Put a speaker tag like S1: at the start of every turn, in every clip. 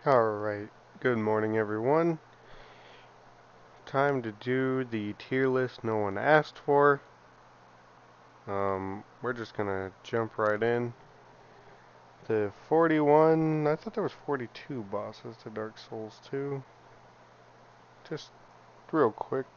S1: Alright, good morning everyone. Time to do the tier list no one asked for. We're just gonna jump right in. The 41, I thought there was 42 bosses to Dark Souls 2. Just real quick.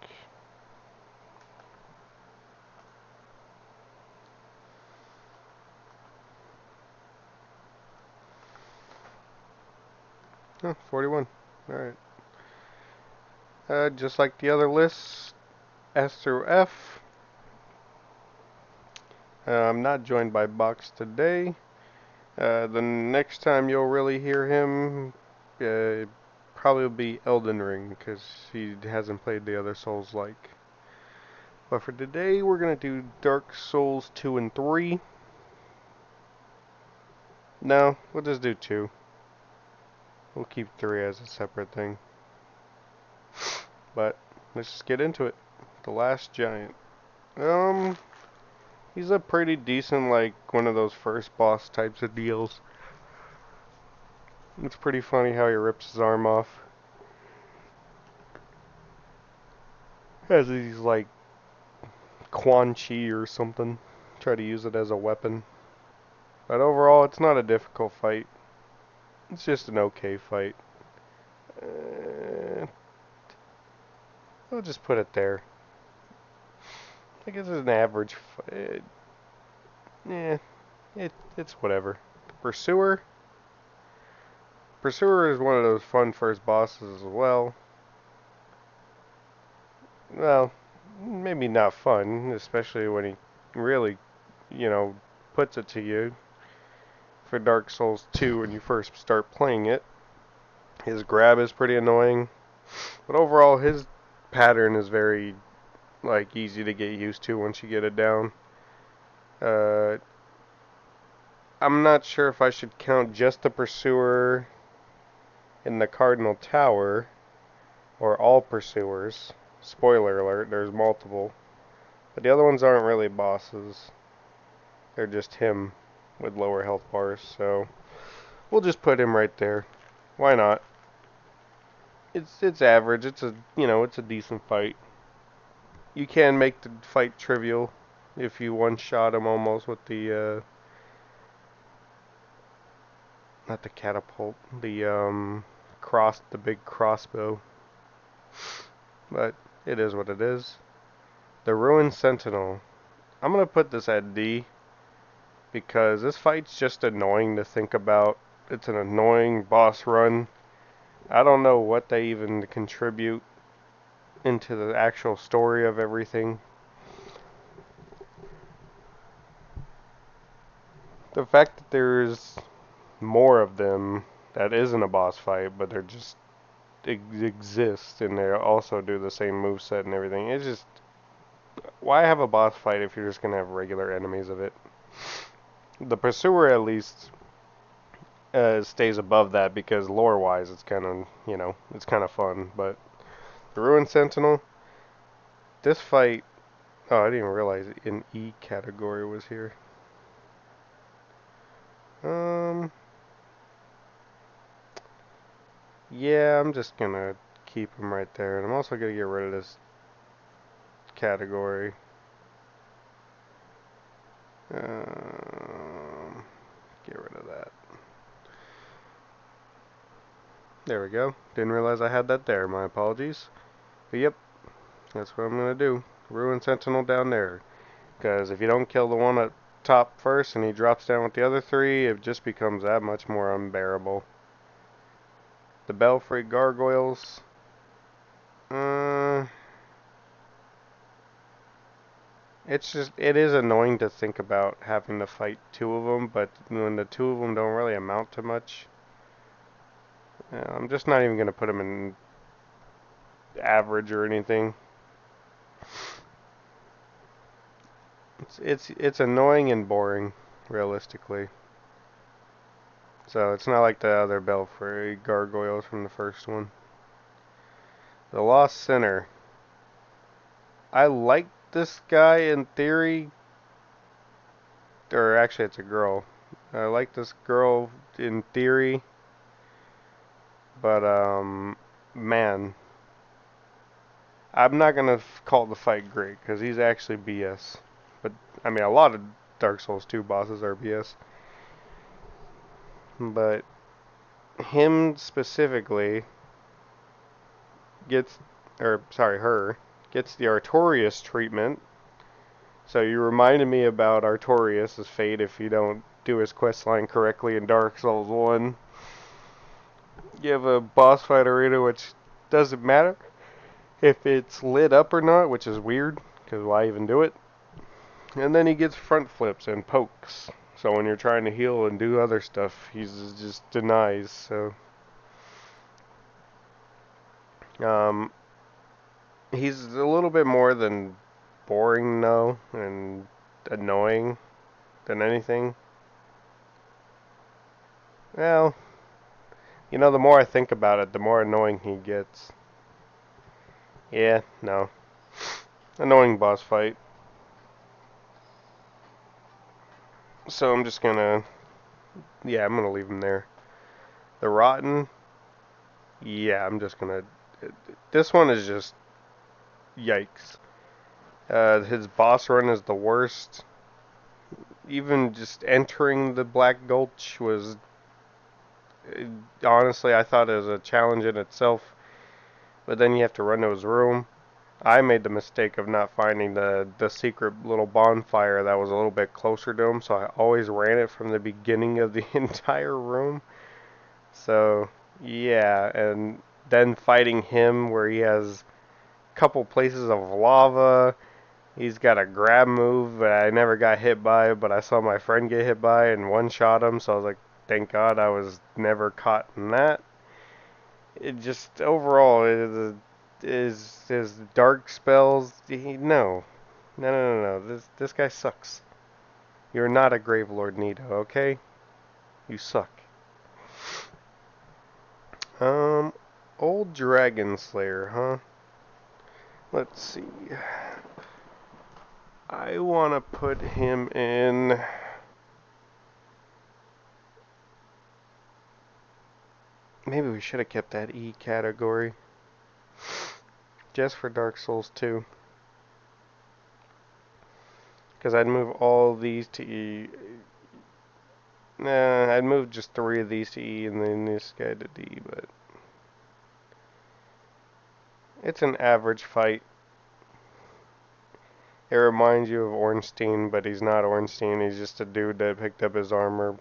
S1: Oh, 41. Alright. Just like the other lists, S through F. I'm not joined by Box today. The next time you'll really hear him, probably will be Elden Ring, because he hasn't played the other Souls-like. But for today, we're going to do Dark Souls 2 and 3. No, we'll just do 2. We'll keep 3 as a separate thing. But, let's just get into it. The Last Giant. He's a pretty decent, like, one of those first boss types of deals. It's pretty funny how he rips his arm off. Has these, like, Quan Chi or something. Try to use it as a weapon. But overall, it's not a difficult fight. It's just an okay fight. Uh, I'll just put it there. I guess it's an average fight. Yeah, it's whatever. Pursuer. Pursuer is one of those fun first bosses as well. Well, maybe not fun, especially when he really, you know, puts it to you. For Dark Souls 2 when you first start playing it. His grab is pretty annoying, but overall his pattern is very like easy to get used to once you get it down. Uh, I'm not sure if I should count just the Pursuer in the Cardinal Tower or all Pursuers. Spoiler alert, there's multiple. But the other ones aren't really bosses. They're just him with lower health bars, so we'll just put him right there. Why not? It's average. It's a decent fight. You can make the fight trivial if you one-shot him almost with the not the catapult, the big crossbow. But it is what it is. The Ruined Sentinel. I'm gonna put this at D because this fight's just annoying to think about. It's an annoying boss run. I don't know what they even contribute into the actual story of everything. The fact that there's more of them that isn't a boss fight, but they're just exist and they also do the same move set and everything. It's just, why have a boss fight if you're just gonna have regular enemies of it? The Pursuer at least stays above that because lore-wise, it's kind of it's kind of fun. But the Ruined Sentinel, this fight, oh, I didn't even realize an E category was here. Um, yeah, I'm just gonna keep him right there, and I'm also gonna get rid of this category. Um, get rid of that. There we go. Didn't realize I had that there. My apologies. But yep, that's what I'm going to do. Ruin Sentinel down there. Because if you don't kill the one at top first and he drops down with the other three, it just becomes that much more unbearable. The Belfry Gargoyles. Uh, it is annoying to think about having to fight two of them, but when the two of them don't really amount to much, I'm just not even going to put them in average or anything. It's annoying and boring, realistically. So it's not like the other Belfry gargoyles from the first one. The Lost Sinner. I like this guy in theory, or actually it's a girl. I like this girl in theory. But man, I'm not gonna call the fight great because he's actually BS. But I mean, a lot of Dark Souls 2 bosses are BS. But him specifically gets, or sorry, her gets the Artorias treatment. So you reminded me about Artorias' fate if you don't do his quest line correctly in Dark Souls 1. You have a boss fight arena which doesn't matter if it's lit up or not, which is weird, because why even do it? And then he gets front flips and pokes. So when you're trying to heal and do other stuff, he just denies. So um, he's a little bit more than boring though, and annoying than anything. Well, you know, the more I think about it, the more annoying he gets. Yeah, no. Annoying boss fight. So I'm just gonna, yeah, I'm gonna leave him there. The Rotten, yeah, I'm just gonna, this one is just, yikes. His boss run is the worst. Even just entering the Black Gulch was, honestly, I thought it was a challenge in itself. But then you have to run to his room. I made the mistake of not finding the secret little bonfire that was a little bit closer to him, so I always ran it from the beginning of the entire room. So, yeah, and then fighting him where he has a couple places of lava. He's got a grab move that I never got hit by, but I saw my friend get hit by and one shot him, so I was like, thank God I was never caught in that. It just overall is his dark spells. No, no. This guy sucks. You're not a Gravelord Nito, okay? You suck. Um, Old Dragon Slayer, huh? Let's see. I want to put him in. Maybe we should have kept that E category. Just for Dark Souls 2. Because I'd move all these to E. Nah, I'd move just 3 of these to E and then this guy to D, but it's an average fight. It reminds you of Ornstein, but he's not Ornstein. He's just a dude that picked up his armor,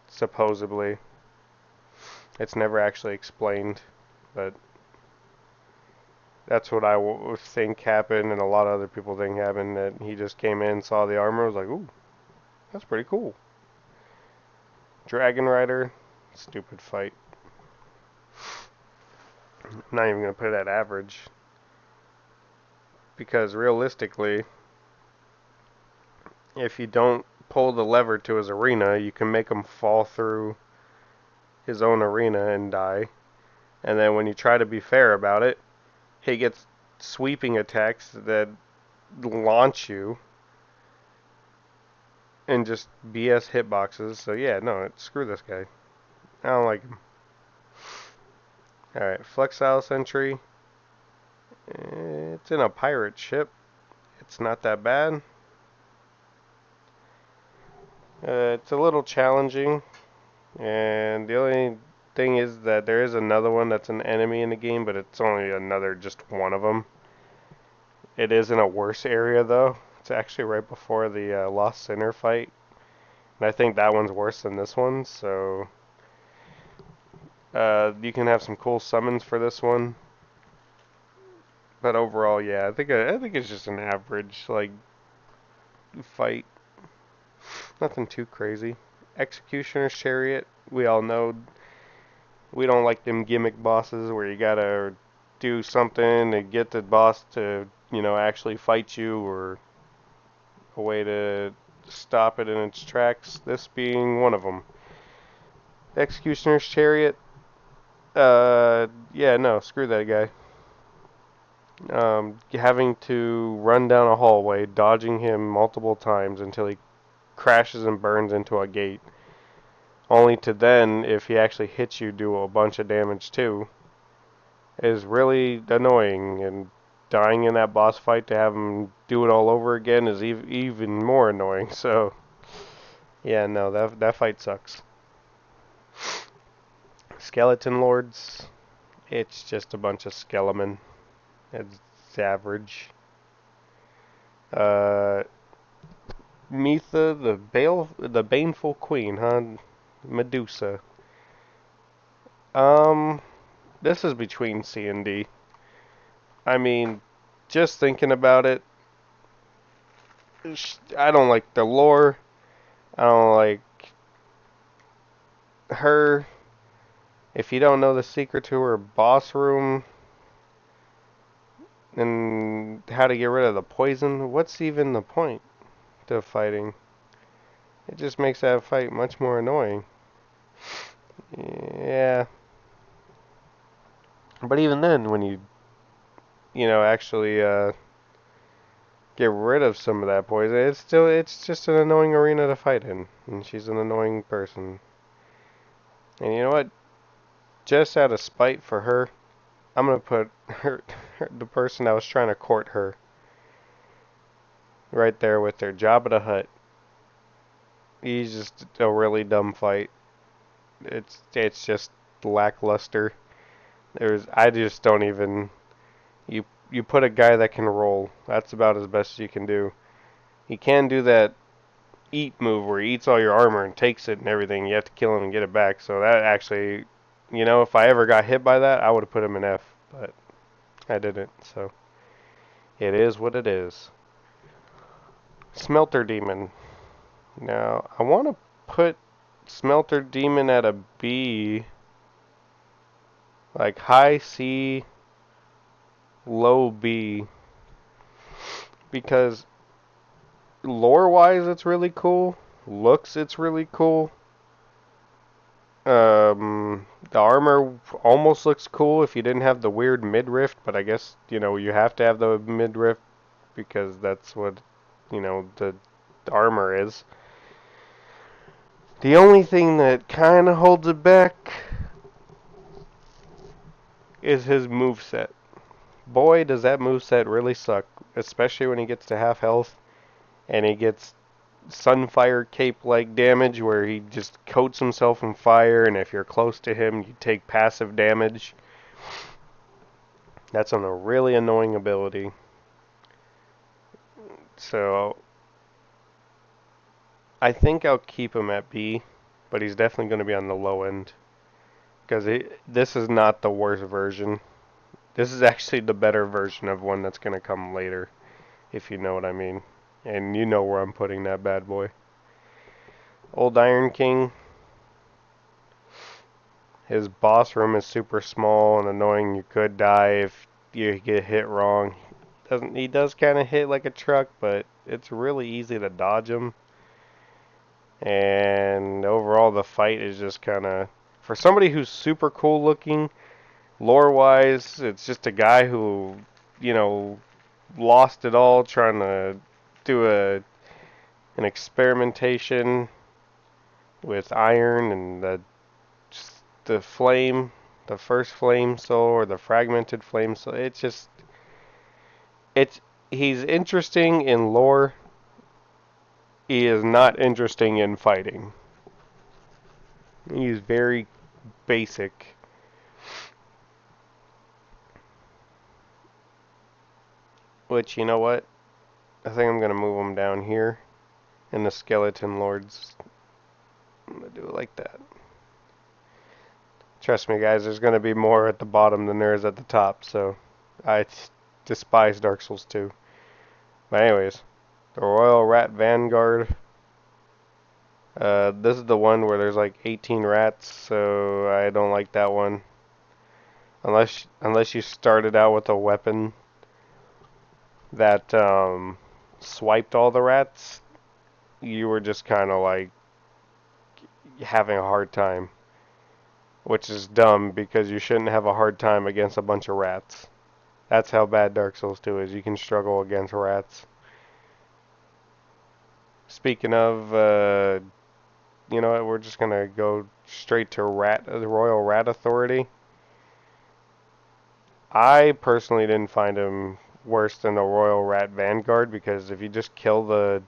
S1: supposedly. It's never actually explained, but that's what I think happened, and a lot of other people think happened, that he just came in, saw the armor, was like, ooh, that's pretty cool. Dragon Rider, stupid fight. I'm not even going to put it at average, because realistically, if you don't pull the lever to his arena, you can make him fall through his own arena and die. And then when you try to be fair about it, he gets sweeping attacks that launch you and just BS hitboxes. So yeah, no, screw this guy. I don't like him. Alright, Flexile Sentry. It's in a pirate ship. It's not that bad. It's a little challenging. And the only thing is that there is another one that's an enemy in the game, but it's only another just one of them. It is in a worse area though. It's actually right before the Lost Sinner fight. And I think that one's worse than this one, so you can have some cool summons for this one. But overall, yeah, I think it's just an average like fight. Nothing too crazy. Executioner's Chariot, we all know we don't like them gimmick bosses where you gotta do something to get the boss to, you know, actually fight you, or a way to stop it in its tracks, this being one of them. The Executioner's Chariot, yeah, no, screw that guy. Having to run down a hallway, dodging him multiple times until he crashes and burns into a gate. only to then, if he actually hits you, do a bunch of damage too, is really annoying. And dying in that boss fight to have him do it all over again is even more annoying. So, yeah, no, that fight sucks. Skeleton Lords, it's just a bunch of skelemen. It's average. Uh, Mitha, the baneful queen, huh? Medusa. Um, this is between C and D. I mean, just thinking about it, I don't like the lore. I don't like her. If you don't know the secret to her boss room and how to get rid of the poison, what's even the point to fighting? It just makes that fight much more annoying. Yeah. But even then, when actually get rid of some of that poison, it's just an annoying arena to fight in, and she's an annoying person. And you know what? Just out of spite for her, I'm gonna put the person that was trying to court her, right there with her, Jabba the Hutt. He's just a really dumb fight. It's just lackluster. I just don't even you put a guy that can roll. That's about as best you can do. He can do that eat move where he eats all your armor and takes it and everything. You have to kill him and get it back. So that actually, if I ever got hit by that, I would have put him in F, but I didn't. So it is what it is. Smelter Demon. Now, I want to put Smelter Demon at a B, like high C, low B, because lore-wise it's really cool, looks it's really cool. The armor almost looks cool if you didn't have the weird midriff, but I guess, you have to have the midriff because that's what, the armor is. The only thing that kind of holds it back is his moveset. Boy, does that moveset really suck, especially when he gets to half health and he gets Sunfire Cape-like damage where he just coats himself in fire, and if you're close to him, you take passive damage. That's a really annoying ability. So, I think I'll keep him at B, but he's definitely going to be on the low end. Because this is not the worst version. This is actually the better version of one that's going to come later, if you know what I mean. And you know where I'm putting that bad boy. Old Iron King. His boss room is super small and annoying. You could die if you get hit wrong. He does kind of hit like a truck, but it's really easy to dodge him. And overall, the fight is just kind of, for somebody who's super cool looking, lore-wise, it's just a guy who, lost it all trying to do an experimentation with iron and the flame, the first flame soul or the fragmented flame soul. It's he's interesting in lore. He is not interesting in fighting. He's very basic. Which, you know what? I think I'm going to move him down here in the Skeleton Lords. I'm going to do it like that. Trust me, guys, there's going to be more at the bottom than there is at the top, so I despise Dark Souls 2. But anyways, the Royal Rat Vanguard. This is the one where there's like 18 rats, so I don't like that one. Unless you started out with a weapon that swiped all the rats, you were just kind of like having a hard time. Which is dumb because you shouldn't have a hard time against a bunch of rats. That's how bad Dark Souls 2 is. You can struggle against rats. Speaking of you know what, we're just gonna go straight to the Royal Rat Authority. I personally didn't find him worse than the Royal Rat Vanguard because if you just kill the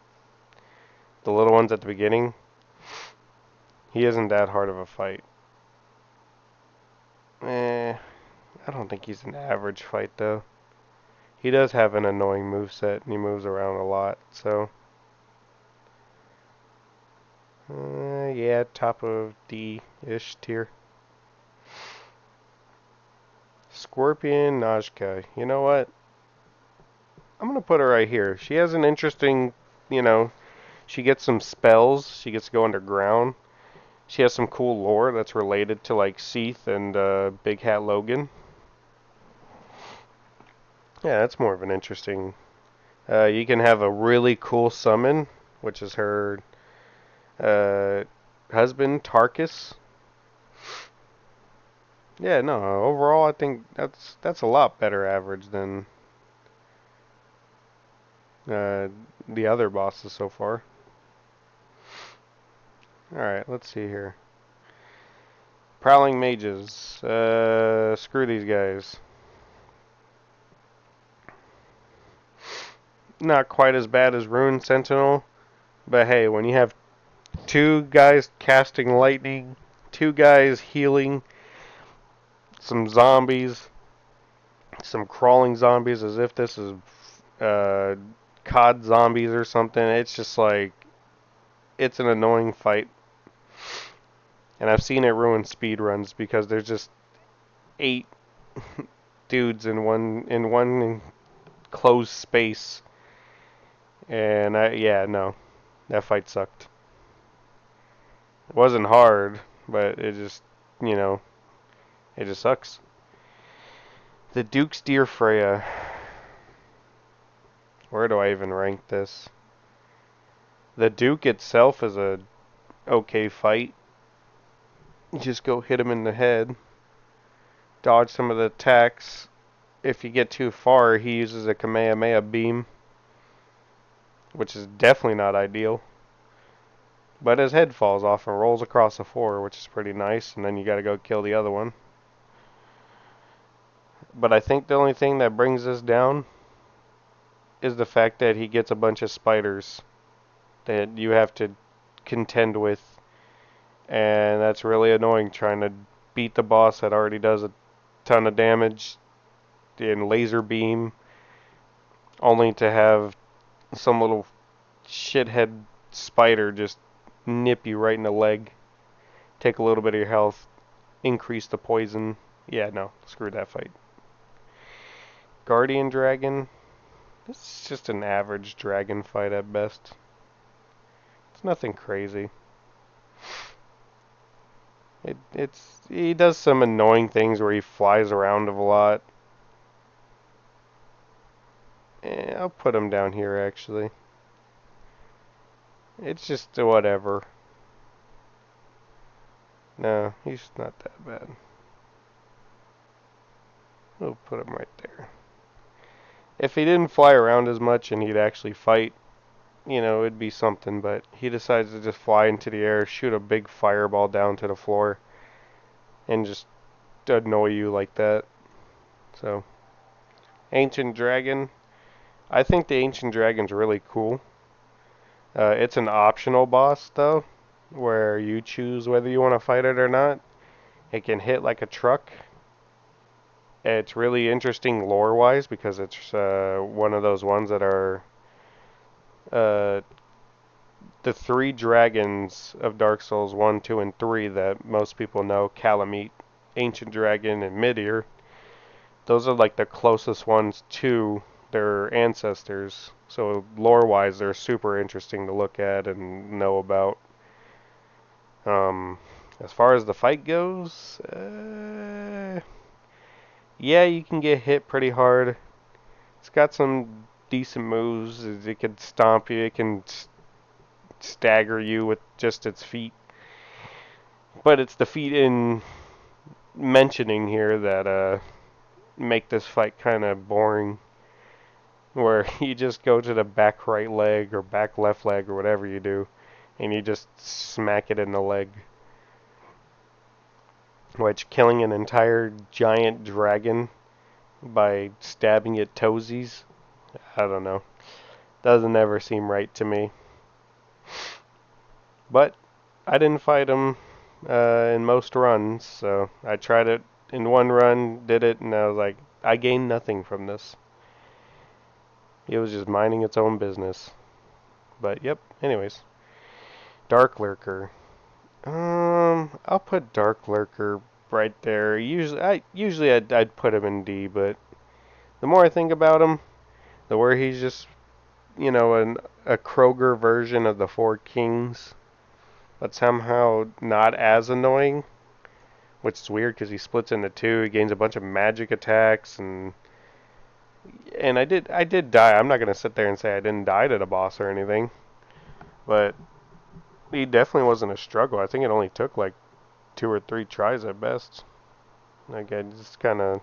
S1: little ones at the beginning, he isn't that hard of a fight. I don't think he's an average fight though. He does have an annoying moveset and he moves around a lot, so yeah, top of D-ish tier. Scorpion Najka. You know what? I'm gonna put her right here. She has an interesting, you know, she gets some spells. She gets to go underground. She has some cool lore that's related to like Seath and Big Hat Logan. Yeah, that's more of an interesting. You can have a really cool summon, which is her uh, husband Tarkus. Yeah, no. Overall, I think that's a lot better average than uh, the other bosses so far. All right, let's see here. Prowling mages. Screw these guys. Not quite as bad as Rune Sentinel, but hey, when you have two guys casting lightning, two guys healing, some zombies, some crawling zombies, as if this is uh, COD zombies or something, it's just like it's an annoying fight. And I've seen it ruin speed runs because there's just 8 dudes in one closed space. And yeah, no, that fight sucked. It wasn't hard, but it just, you know, it just sucks. The Duke's Deer Freya. Where do I even rank this? The Duke itself is a okay fight. You just go hit him in the head, dodge some of the attacks. If you get too far, he uses a Kamehameha beam, which is definitely not ideal. But his head falls off and rolls across the floor, which is pretty nice, and then you gotta go kill the other one. But I think the only thing that brings this down is the fact that he gets a bunch of spiders that you have to contend with, and that's really annoying trying to beat the boss that already does a ton of damage in laser beam, only to have some little shithead spider just nip you right in the leg, take a little bit of your health, increase the poison. Yeah, no, screw that fight. Guardian Dragon. This is just an average dragon fight at best. It's nothing crazy. He does some annoying things where he flies around a lot. I'll put him down here actually. It's just whatever. No, he's not that bad. We'll put him right there. If he didn't fly around as much and he'd actually fight, you know, it'd be something, but he decides to just fly into the air, shoot a big fireball down to the floor, and just annoy you like that. So, Ancient Dragon. I think the Ancient Dragon's really cool. It's an optional boss, though, where you choose whether you want to fight it or not. It can hit like a truck. It's really interesting lore-wise because it's one of those ones that are uh, the 3 dragons of Dark Souls 1, 2, and 3 that most people know, Calamite, Ancient Dragon, and Midir. Those are like the closest ones to their ancestors. So lore-wise, they're super interesting to look at and know about. As far as the fight goes, yeah, you can get hit pretty hard. It's got some decent moves. It can stomp you. It can stagger you with just its feet. But it's the feet in mentioning here that make this fight kind of boring. Where you just go to the back right leg or back left leg or whatever you do, and you just smack it in the leg. Which killing an entire giant dragon by stabbing it toesies, I don't know. Doesn't ever seem right to me. But I didn't fight him in most runs, so I tried it in one run, did it, and I was like, I gained nothing from this. It was just minding its own business. But yep, anyways. Dark Lurker. I'll put Dark Lurker right there. Usually I'd put him in D, but the more I think about him, the more he's just, a Kroger version of the Four Kings, but somehow not as annoying, which is weird because he splits into two. He gains a bunch of magic attacks, and I did die. I'm not gonna sit there and say I didn't die to the boss or anything, but he definitely wasn't a struggle. I think it only took like 2 or 3 tries at best. Like I just kind of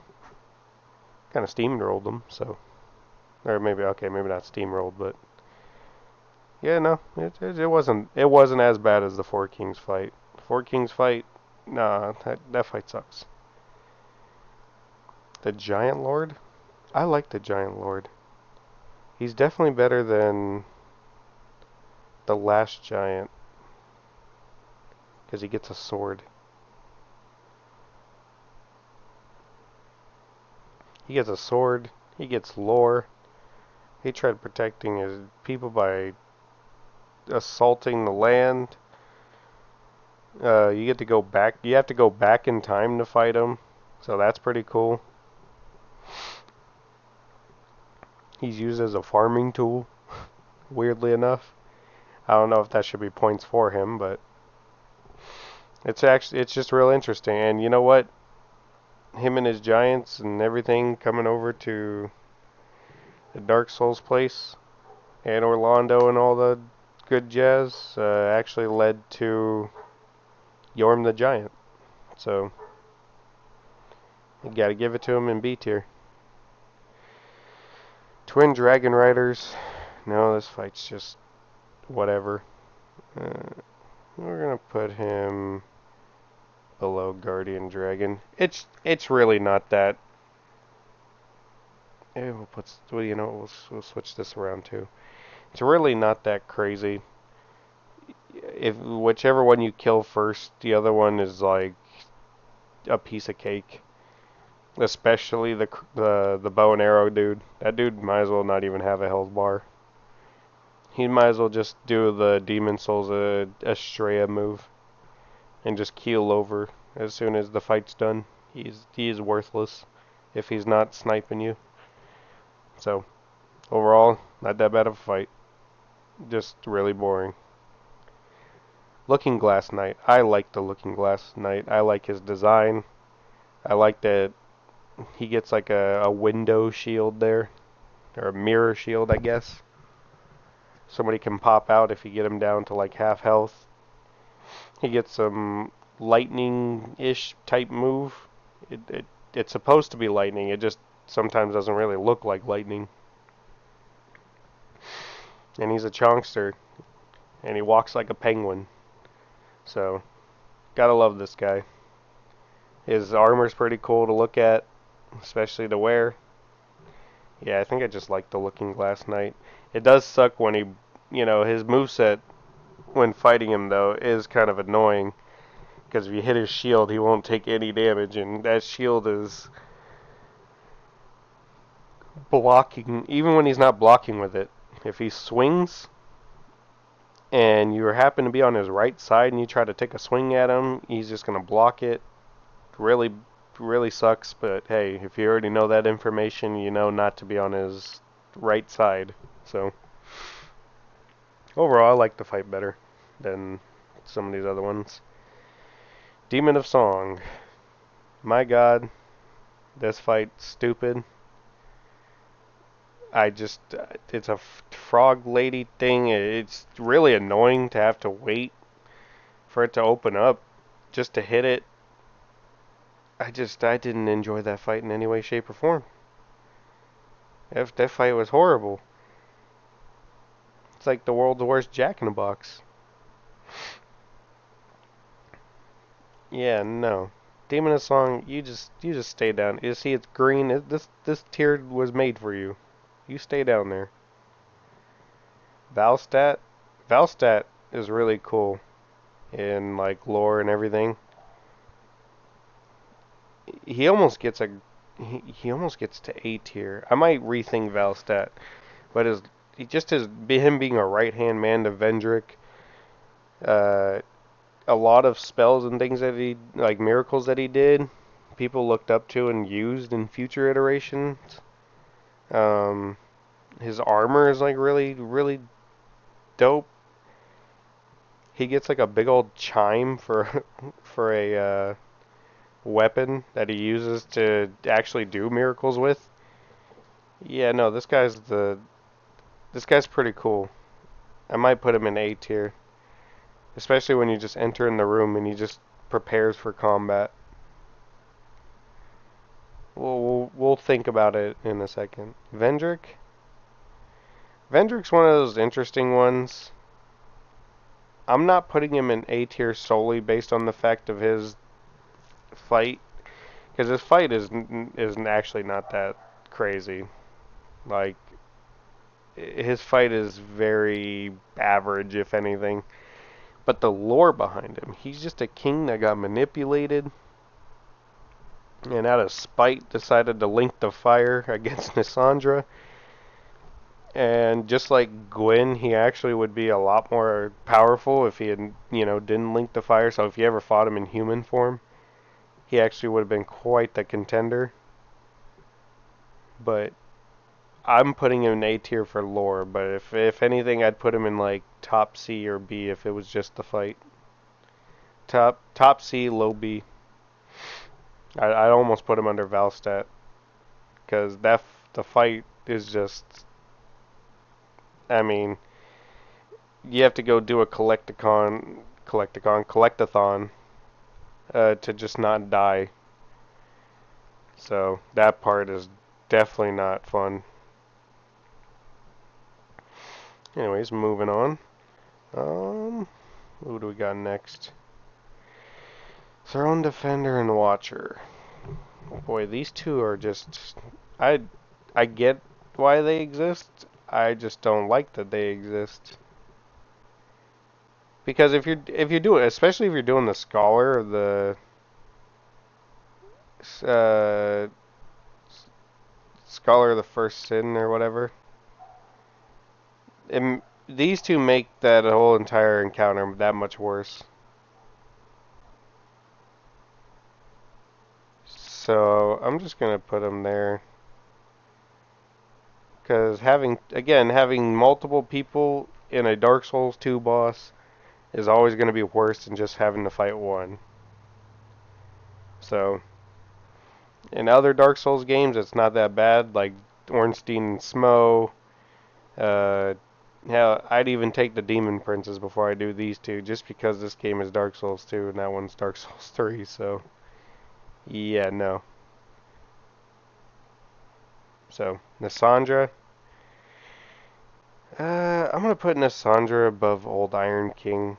S1: steamrolled him. So, or maybe okay, maybe not steamrolled, but yeah, no, it wasn't as bad as the Four Kings fight. The Four Kings fight, nah, that fight sucks. The Giant Lord, I like the Giant Lord. He's definitely better than the last giant because he gets a sword. He gets a sword. He gets lore. He tried protecting his people by assaulting the land. You get to go back. You have to go back in time to fight him, so that's pretty cool. He's used as a farming tool, weirdly enough. I don't know if that should be points for him, but it's just real interesting. And you know what? Him and his giants and everything coming over to the Dark Souls place and Orlando and all the good jazz actually led to Yorm the Giant. So you gotta give it to him in B tier. Twin Dragon Riders. No, this fight's just whatever. We're gonna put him below Guardian Dragon. It's really not that. We'll switch this around too. It's really not that crazy. If whichever one you kill first, the other one is like a piece of cake. Especially the bow and arrow dude. That dude might as well not even have a health bar. He might as well just do the Demon Souls Estrella move and just keel over as soon as the fight's done. He is worthless if he's not sniping you. So overall, not that bad of a fight. Just really boring. Looking Glass Knight. I like the Looking Glass Knight. I like his design. I like that he gets like a window shield there, or a mirror shield, I guess. Somebody can pop out if you get him down to like half health. He gets some lightning-ish type move. It's supposed to be lightning. It just sometimes doesn't really look like lightning. And he's a chonkster, and he walks like a penguin. So, gotta love this guy. His armor's pretty cool to look at, especially to wear. Yeah, I think I just like the Looking Glass Knight. It does suck when his moveset when fighting him though is kind of annoying because if you hit his shield, he won't take any damage, and that shield is blocking even when he's not blocking with it. If he swings and you happen to be on his right side and you try to take a swing at him, he's just gonna block it. Really, really sucks, but hey, if you already know that information, you know not to be on his right side. So overall, I like the fight better than some of these other ones. Demon of Song. My god, this fight's stupid. It's a frog lady thing. It's really annoying to have to wait for it to open up just to hit it. I didn't enjoy that fight in any way, shape, or form. That fight was horrible. It's like the world's worst Jack in the Box. Yeah, no. Demon of Song, you just stay down. You see, it's green. This tier was made for you. You stay down there. Valstat, Valstat is really cool in like lore and everything. He almost gets a he almost gets to A tier. I might rethink Valstat, but him being a right hand man to Vendrick, uh, a lot of spells and things that he like miracles that he did, people looked up to and used in future iterations. Um, his armor is like really dope. He gets like a big old chime for for a weapon that he uses to actually do miracles with. Yeah, no, this guy's pretty cool. I might put him in A tier, especially when you just enter in the room and he just prepares for combat. We'll think about it in a second. Vendrick's one of those interesting ones. I'm not putting him in A tier solely based on the fact of his fight, because his fight is actually not that crazy. Like his fight is very average, if anything. But the lore behind him, he's just a king that got manipulated and out of spite decided to link the fire against Nisandra. And just like Gwyn, he actually would be a lot more powerful if he had, didn't link the fire. So if you ever fought him in human form, he actually would have been quite the contender. But I'm putting him in A tier for lore. But if anything, I'd put him in like top C or B if it was just the fight. Top C, low B. I almost put him under Valstat because the fight is just. I mean, you have to go do a collectathon, to just not die. So that part is definitely not fun. Anyways, moving on. Who do we got next? Throne Defender and Watcher. Boy, these two are just. I I get why they exist. I just don't like that they exist. Because if you're doing, especially if you're doing the scholar or the uh, scholar of the first sin or whatever, these two make that whole entire encounter that much worse. So I'm just gonna put them there because having multiple people in a Dark Souls 2 boss is always gonna be worse than just having to fight one. So in other Dark Souls games, it's not that bad, like Ornstein and Smo. Uh, Hell, I'd even take the Demon Princes before I do these two, just because this game is Dark Souls 2 and that one's Dark Souls 3. So yeah, no. So Nasandra, I'm gonna put Nasandra above Old Iron King.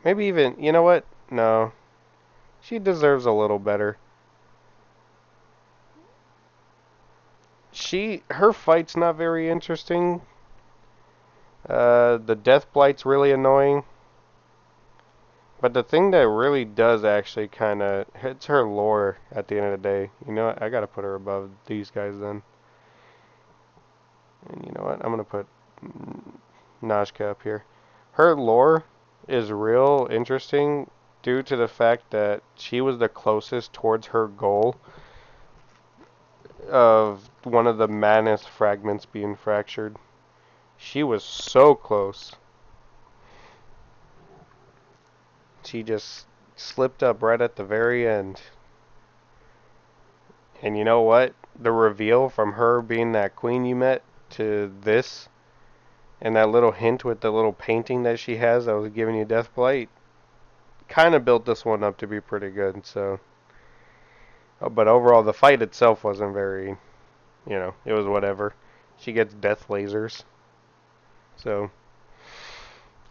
S1: Maybe even, you know what? No, she deserves a little better. Her fight's not very interesting. The Death Blight's really annoying. But the thing that really does actually kind of hits her lore at the end of the day. You know what? I gotta put her above these guys then. And you know what? I'm gonna put Najka up here. Her lore is real interesting due to the fact that she was the closest towards her goal of one of the Manus fragments being fractured. She was so close. She just slipped up right at the very end. And you know what? The reveal from her being that queen you met to this, and that little hint with the little painting that she has that was giving you Death Blight, kind of built this one up to be pretty good. So, but overall, the fight itself wasn't very, it was whatever. She gets death lasers. So,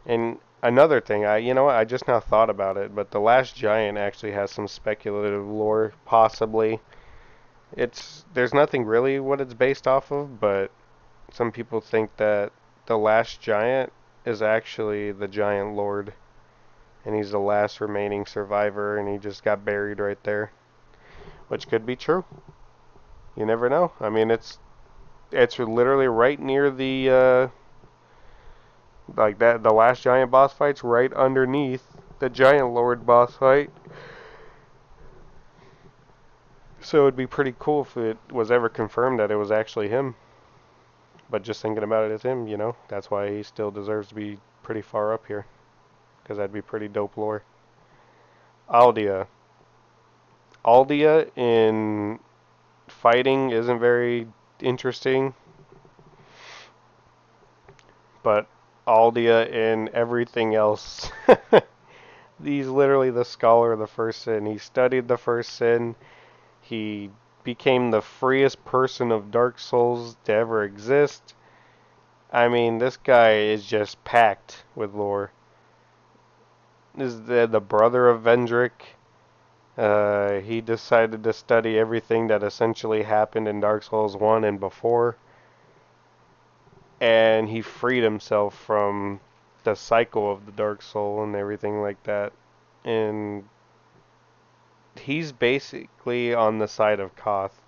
S1: and Another thing, you know what? I just now thought about it, but the Last Giant actually has some speculative lore, possibly. There's nothing really what it's based off of, but some people think that the Last Giant is actually the Giant Lord, and he's the last remaining survivor, and he just got buried right there, which could be true. You never know. I mean, it's literally right near the like that. The Last Giant boss fight's right underneath the Giant Lord boss fight. So it'd be pretty cool if it was ever confirmed that it was actually him. But just thinking about it as him, that's why he still deserves to be pretty far up here. Because that'd be pretty dope lore. Aldia. Aldia in fighting isn't very interesting, but Aldia in everything else. He's literally the scholar of the first sin. He studied the first sin. He became the freest person of Dark Souls to ever exist. I mean, this guy is just packed with lore. This is the brother of Vendrick. He decided to study everything that essentially happened in Dark Souls 1 and before. And he freed himself from the cycle of the Dark Soul and everything like that. And he's basically on the side of Koth.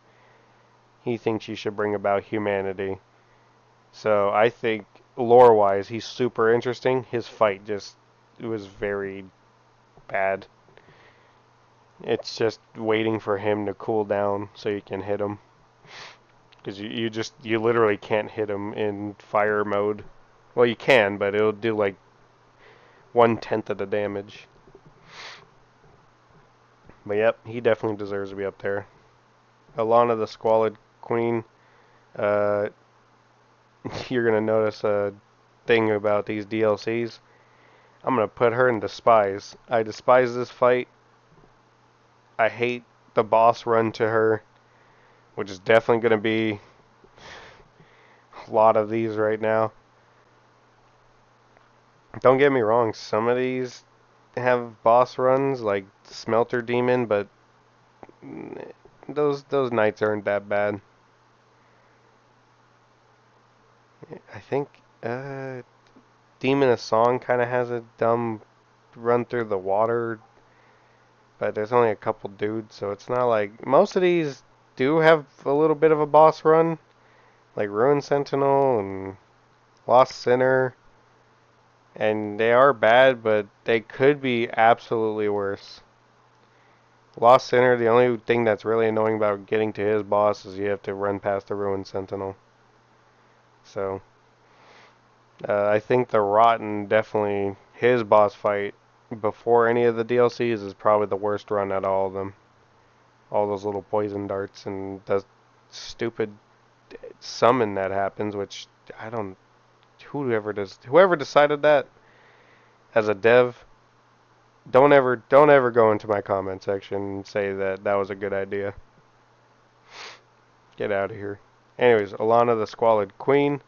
S1: He thinks you should bring about humanity. So I think lore-wise, he's super interesting. His fight just it was very bad. It's just waiting for him to cool down so you can hit him. Because you literally can't hit him in fire mode. Well, you can, but it'll do like 1/10 of the damage. But yep, he definitely deserves to be up there. Alana the Squalid Queen. Uh, you're gonna notice a thing about these DLCs. I'm gonna put her in despise. I despise this fight. I hate the boss run to her, which is definitely gonna be a lot of these right now. Don't get me wrong, some of these have boss runs like Smelter Demon, but those nights aren't that bad. I think Demon of Song kind of has a dumb run through the water, but there's only a couple dudes, so it's not like most of these do have a little bit of a boss run, like Ruin Sentinel and Lost Sinner, and they are bad, but they could be absolutely worse. Lost Sinner, the only thing that's really annoying about getting to his boss is you have to run past the Ruined Sentinel. So, I think the Rotten definitely, his boss fight before any of the DLCs is probably the worst run out of all of them. All those little poison darts and the stupid summon that happens, which I don't, whoever decided that as a dev, don't ever go into my comment section and say that that was a good idea. Get out of here. Anyways, Alana the Squalid Queen.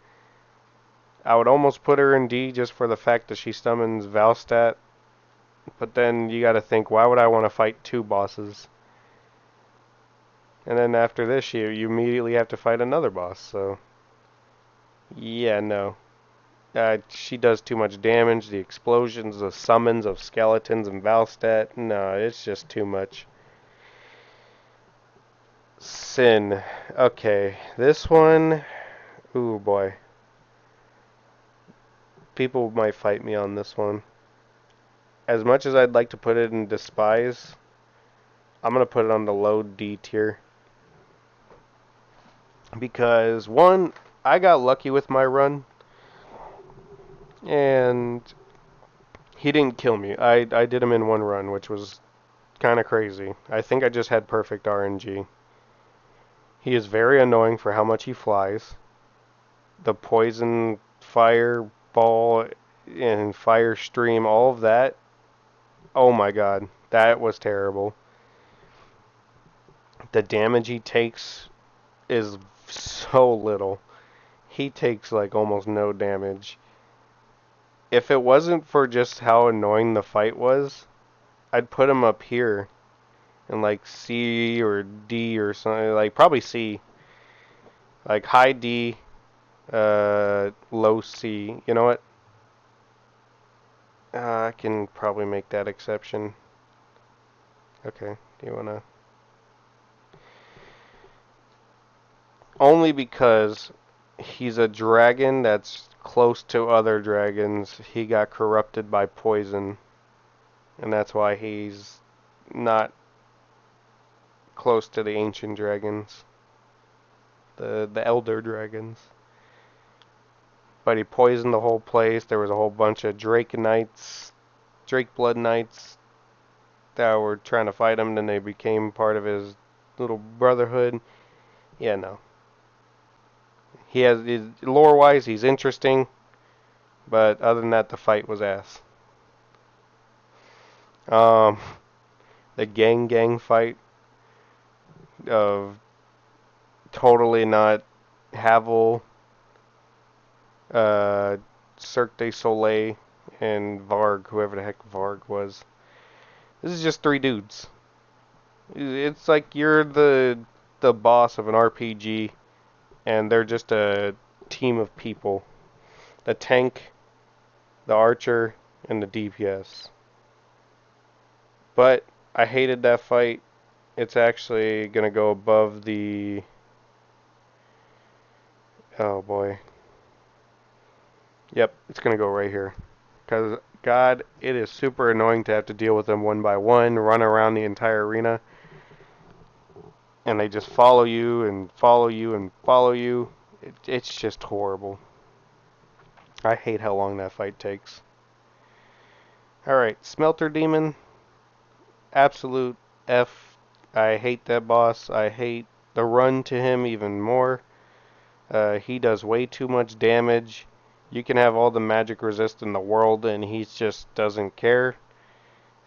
S1: I would almost put her in D just for the fact that she summons Valstat. But then you gotta think, why would I want to fight two bosses? And then after this, you immediately have to fight another boss, so... Yeah, no. She does too much damage. The explosions, the summons of skeletons and Valstat. No, it's just too much. Sin. Okay, this one... Ooh, boy. People might fight me on this one. As much as I'd like to put it in Despise, I'm going to put it on the low D tier. Because, one, I got lucky with my run. And he didn't kill me. I did him in one run, which was kind of crazy. I think I just had perfect RNG. He is very annoying for how much he flies. The poison, fireball, and fire stream, all of that. Oh my god, that was terrible. The damage he takes is so little. He takes like almost no damage. If it wasn't for just how annoying the fight was, I'd put him up here in like C or D or something, like probably C, like high D, low C. You know what? I can probably make that exception. Okay, do you wanna? Only because he's a dragon that's close to other dragons. He got corrupted by poison, and that's why he's not close to the ancient dragons, the elder dragons. But he poisoned the whole place. There was a whole bunch of Drake Knights, Drake Blood Knights that were trying to fight him. Then they became part of his little brotherhood. Yeah, no. He has lore-wise, he's interesting, but other than that, the fight was ass. Um, the gang fight of totally not Havel, uh, Cirque du Soleil, and Varg, whoever the heck Varg was. This is just three dudes. It's like you're the boss of an RPG, and they're just a team of people. The tank, the archer, and the DPS. But I hated that fight. It's actually gonna go above the. Oh boy. Yep, it's gonna go right here. Because, God, it is super annoying to have to deal with them one by one, run around the entire arena, and they just follow you and follow you and follow you. It's just horrible. I hate how long that fight takes. Alright, Smelter Demon. Absolute F. I hate that boss. I hate the run to him even more. He does way too much damage. You can have all the magic resist in the world, and he just doesn't care.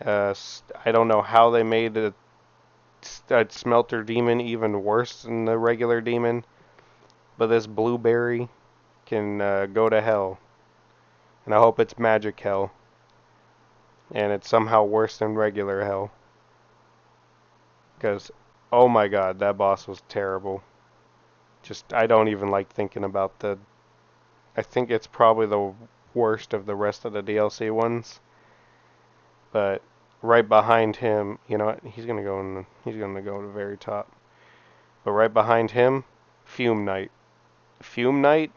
S1: I don't know how they made a Smelter Demon even worse than the regular demon, but this blueberry can go to hell. And I hope it's magic hell, and it's somehow worse than regular hell. Because, oh my god, that boss was terrible. Just, I don't even like thinking about the. I think it's probably the worst of the rest of the DLC ones. But right behind him, you know what? He's gonna go to the very top. But right behind him, Fume Knight. Fume Knight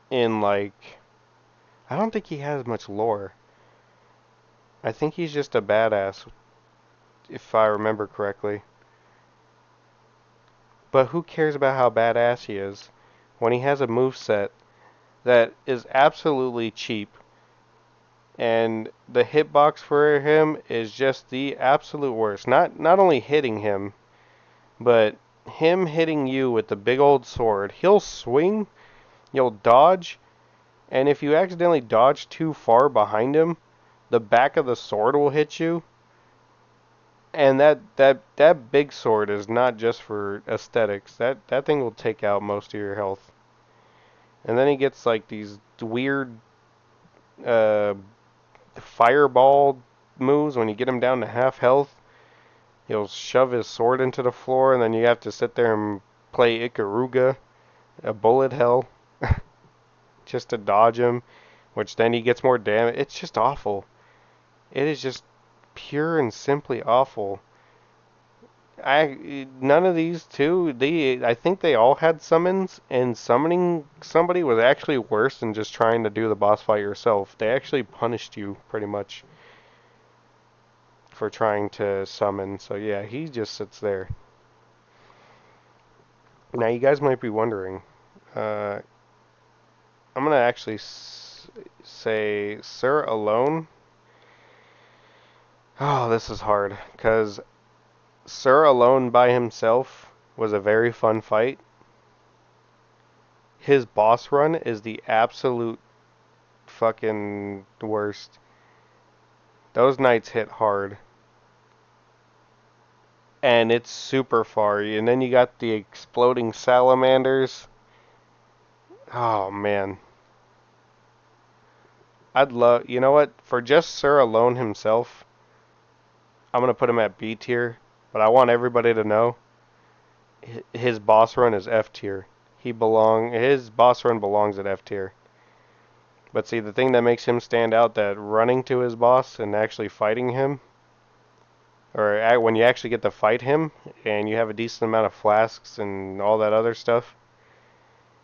S1: in like I don't think he has much lore. I think he's just a badass, if I remember correctly. But who cares about how badass he is when he has a move set that is absolutely cheap, and the hitbox for him is just the absolute worst. Not only hitting him, but him hitting you with the big old sword. He'll swing, you'll dodge, and if you accidentally dodge too far behind him, the back of the sword will hit you. And that big sword is not just for aesthetics. That thing will take out most of your health. And then he gets like these weird uh, fireball moves when you get him down to half health. He'll shove his sword into the floor, and then you have to sit there and play Ikaruga, a bullet hell, just to dodge him, which then he gets more damage. It's just awful. It is just pure and simply awful. None of these two, I think they all had summons, and summoning somebody was actually worse than just trying to do the boss fight yourself. They actually punished you pretty much for trying to summon. So yeah, he just sits there. Now you guys might be wondering, I'm gonna actually say Sir alone. Oh, this is hard because Sir alone by himself was a very fun fight. His boss run is the absolute fucking worst. Those knights hit hard. And it's super far. And then you got the exploding salamanders. Oh man. I'd love, you know what? For just Sir alone himself, I'm gonna put him at B tier. But I want everybody to know his boss run is F tier. His boss run belongs at F tier. But see, the thing that makes him stand out, that running to his boss and actually fighting him, or when you actually get to fight him and you have a decent amount of flasks and all that other stuff,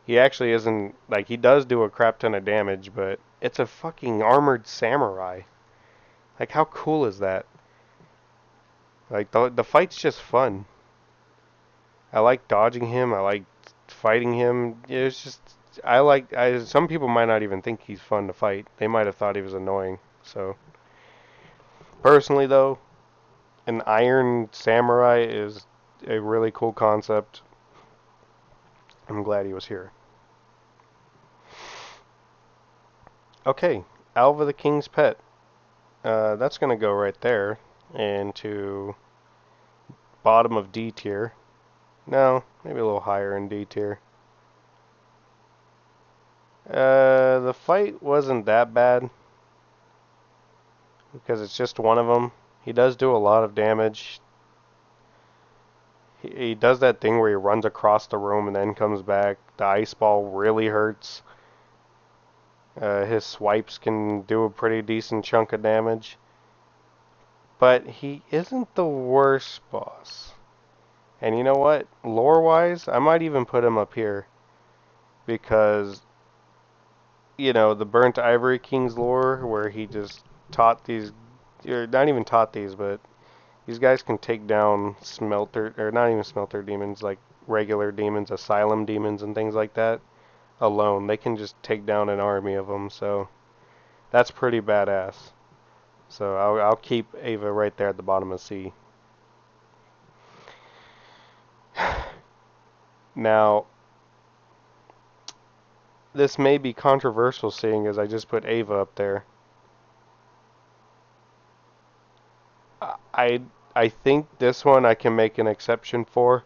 S1: he actually isn't, like, he does do a crap ton of damage, but it's a fucking armored samurai. Like, how cool is that? Like, the fight's just fun. I like dodging him. I like fighting him. It's just, some people might not even think he's fun to fight. They might have thought he was annoying. So, personally though, an iron samurai is a really cool concept. I'm glad he was here. Okay, Alva the King's Pet. That's gonna go right there into bottom of D tier. No, maybe a little higher in D tier. The fight wasn't that bad because it's just one of them. He does do a lot of damage. He does that thing where he runs across the room and then comes back. The ice ball really hurts. His swipes can do a pretty decent chunk of damage. But he isn't the worst boss. And you know what? Lore-wise, I might even put him up here. Because, the Burnt Ivory King's lore, where he just taught these, or not even taught these, but these guys can take down smelter, or not even smelter demons, like regular demons, asylum demons, and things like that alone. They can just take down an army of them, so that's pretty badass. So I'll keep Ava right there at the bottom of C. Now, this may be controversial seeing as I just put Ava up there. I I think this one I can make an exception for.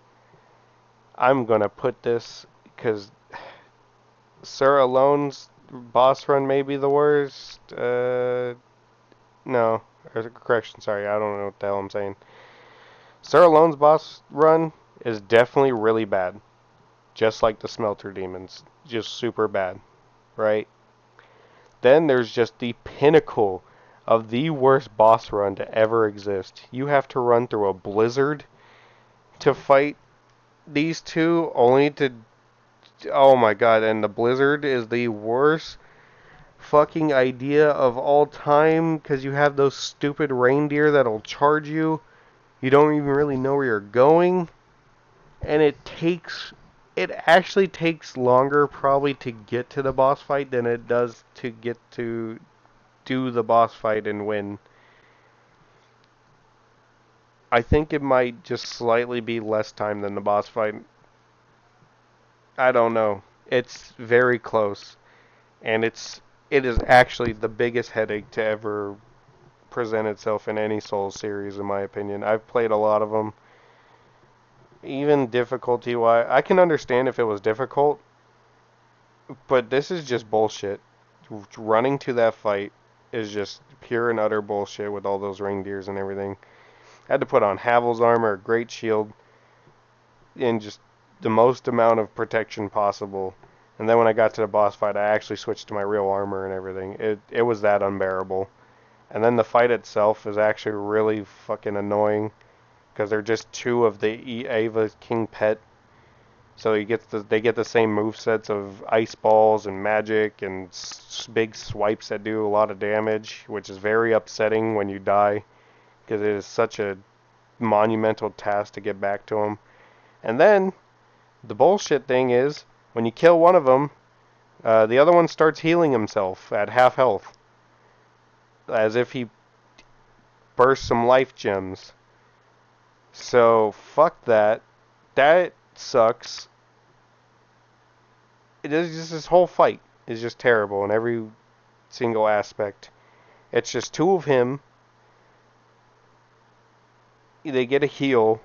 S1: I'm gonna put this because Sir Alone's boss run may be the worst. No, correction. Sorry, I don't know what the hell I'm saying. Sir Alone's boss run is definitely really bad, just like the Smelter Demons, just super bad, right? Then there's just the pinnacle of the worst boss run to ever exist. You have to run through a blizzard to fight these two, only to, oh my god, and the blizzard is the worst fucking idea of all time because you have those stupid reindeer that'll charge you. You don't even really know where you're going, and it actually takes longer probably to get to the boss fight than it does to get to do the boss fight and win. I think it might just slightly be less time than the boss fight. I don't know. It's very close, and it is actually the biggest headache to ever present itself in any Souls series, in my opinion. I've played a lot of them. Even difficulty-wise, I can understand if it was difficult, but this is just bullshit. Running to that fight is just pure and utter bullshit with all those reindeers and everything. I had to put on Havel's armor, a great shield, and just the most amount of protection possible. And then when I got to the boss fight, I actually switched to my real armor and everything. It was that unbearable. And then the fight itself is actually really fucking annoying because they're just two of the Ava King Pet. So they get the same movesets of ice balls and magic and big swipes that do a lot of damage, which is very upsetting when you die because it is such a monumental task to get back to them. And then the bullshit thing is when you kill one of them, the other one starts healing himself at half health, as if he burst some life gems. So fuck that. That sucks. It is just this whole fight is just terrible in every single aspect. It's just two of him. They get a heal,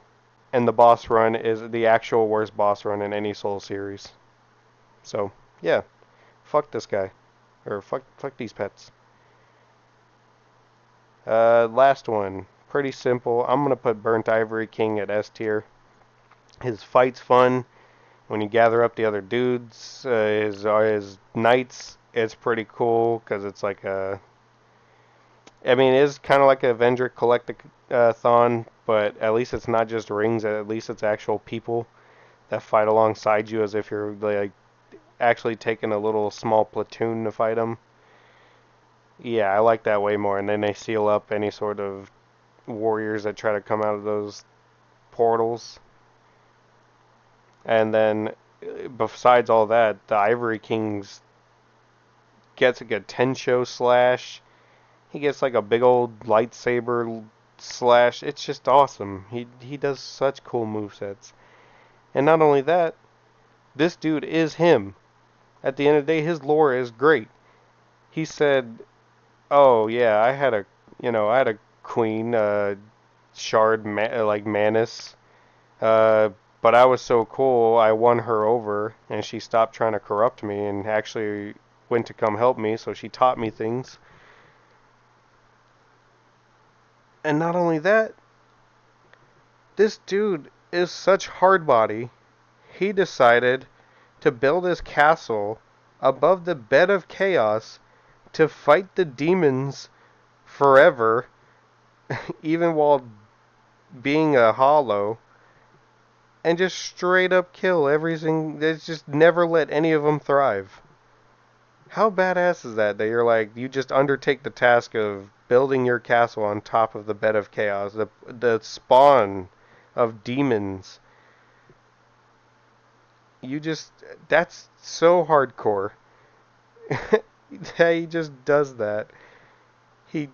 S1: and the boss run is the actual worst boss run in any Soul series. So yeah, fuck this guy, or fuck these pets. Last one. Pretty simple. I'm gonna put Burnt Ivory King at S tier. His fight's fun. When you gather up the other dudes, his knights, it's pretty cool because it's like a. I mean, it is kind of like a Avenger Collectathon, but at least it's not just rings. At least it's actual people that fight alongside you, as if you're like actually taking a little small platoon to fight them. Yeah, I like that way more. And then they seal up any sort of warriors that try to come out of those portals. And then, besides all that, the Ivory Kings gets like a Tensho slash. He gets like a big old lightsaber slash. It's just awesome. He does such cool movesets. And not only that, this dude is him. At the end of the day, his lore is great. He said, "Oh yeah, I had a queen, Shard, like Manus, uh, but I was so cool, I won her over, and she stopped trying to corrupt me and actually went to come help me. So she taught me things. And not only that, this dude is such hard body. He decided to build his castle above the bed of chaos to fight the demons forever, even while being a hollow, and just straight up kill everything. There's just never let any of them thrive. How badass is that? That you're like, you just undertake the task of building your castle on top of the bed of chaos, the spawn of demons. You just, that's so hardcore. He just does that. He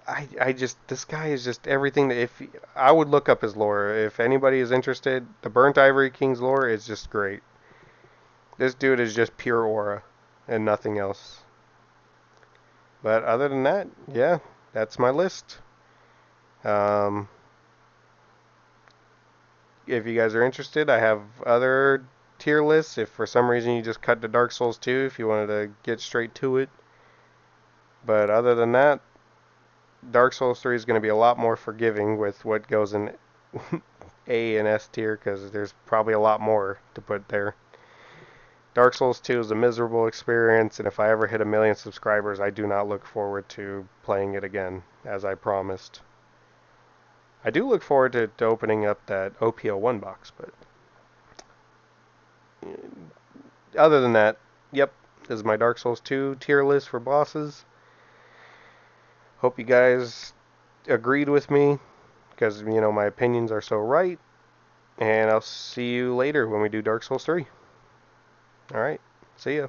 S1: I just this guy is just everything that if I would look up his lore. If anybody is interested, the Burnt Ivory King's lore is just great. This dude is just pure aura and nothing else. But other than that, yeah, that's my list. Um, if you guys are interested, I have other tier lists. If for some reason you just cut to Dark Souls 2, if you wanted to get straight to it. But other than that, Dark Souls 3 is going to be a lot more forgiving with what goes in A and S tier because there's probably a lot more to put there. Dark Souls 2 is a miserable experience, and if I ever hit 1,000,000 subscribers, I do not look forward to playing it again, as I promised. I do look forward to opening up that OPO1 box, but other than that, yep, this is my Dark Souls 2 tier list for bosses. Hope you guys agreed with me, because, my opinions are so right. And I'll see you later when we do Dark Souls 3. Alright, see ya.